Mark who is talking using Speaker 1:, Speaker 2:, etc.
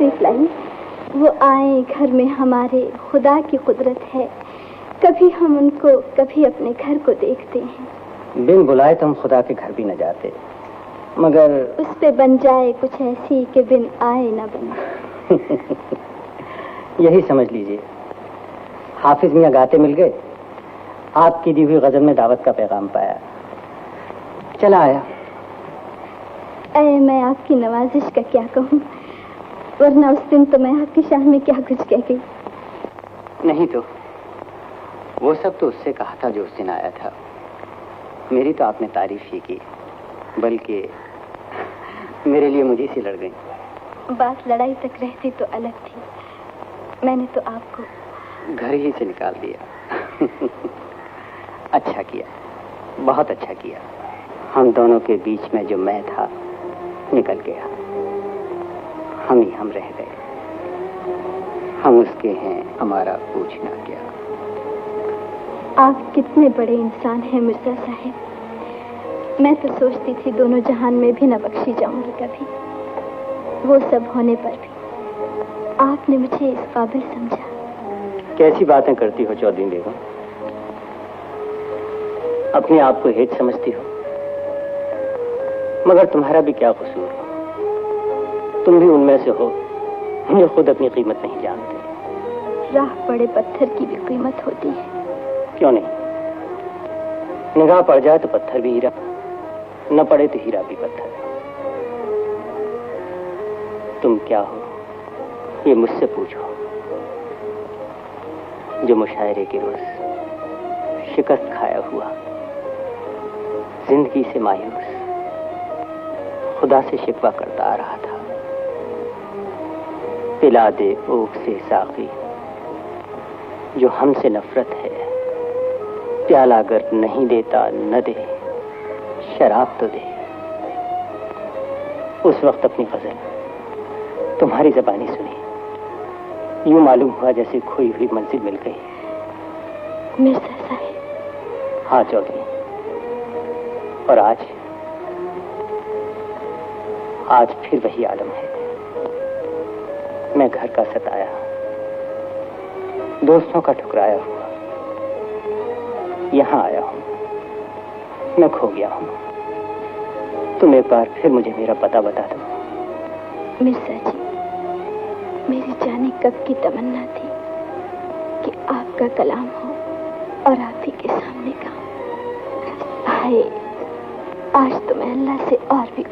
Speaker 1: तशरीफ लाई। वो आए घर में हमारे, खुदा की कुदरत है। कभी हम उनको, कभी अपने घर को देखते हैं।
Speaker 2: बिन बुलाए तो हम खुदा के घर भी न जाते, मगर
Speaker 1: उस पे बन जाए कुछ ऐसी कि बिन आए न बने।
Speaker 2: यही समझ लीजिए। हाफिज मियाँ गाते मिल गए, आपकी दी हुई गजल में दावत का पैगाम पाया, चला आया।
Speaker 1: मैं आपकी नवाजिश का क्या कहूँ, वरना उस दिन तो मैं आपकी शान में क्या कुछ कह गई।
Speaker 2: नहीं तो वो सब तो उससे कहा था जो उस दिन आया था। मेरी तो आपने तारीफ ही की, बल्कि मेरे लिए मुझे से लड़ गई।
Speaker 1: बात लड़ाई तक रहती तो अलग थी। मैंने तो आपको
Speaker 2: घर ही से निकाल दिया। अच्छा किया, बहुत अच्छा किया। हम दोनों के बीच में जो मैं था निकल गया, हम ही हम रह गए। हम उसके हैं, हमारा पूछना क्या।
Speaker 1: आप कितने बड़े इंसान हैं मिर्जा साहब। मैं तो सोचती थी दोनों जहान में भी न बख्शी जाऊंगी कभी। वो सब होने पर भी आपने मुझे इस काबिल समझा।
Speaker 2: कैसी बातें करती हो चौधरी बेगम, अपने आप को हेठ समझती हो। मगर तुम्हारा भी क्या कसूर, तुम भी उनमें से हो जो खुद अपनी कीमत नहीं जानते।
Speaker 1: राह पड़े पत्थर की भी कीमत होती है।
Speaker 2: क्यों नहीं, निगाह पड़ जाए तो पत्थर भी हीरा, न पड़े तो हीरा भी पत्थर। तुम क्या हो ये मुझसे पूछो, जो मुशायरे के रोज शिकस्त खाया हुआ, जिंदगी से मायूस, खुदा से शिकवा करता आ रहा था। पिला दे ओक से साकी, जो हमसे नफरत है, प्याला अगर नहीं देता न दे, शराब तो दे। उस वक्त अपनी गजल तुम्हारी जबानी सुनी, यूं मालूम हुआ जैसे खोई हुई मंजिल मिल गई।
Speaker 1: मिर्जा साहब।
Speaker 2: हाँ चौधरी, और आज फिर वही आलम है। मैं घर का सताया, दोस्तों का ठुकराया हुआ यहां आया हूं। मैं खो गया हूं। तुम एक बार फिर मुझे मेरा पता बता दो।
Speaker 1: मिर्जा जी, मेरी जाने कब की तमन्ना थी कि आपका कलाम हो और आप ही के सामने गाऊं। हाय, आज तो मैं अल्लाह से और भी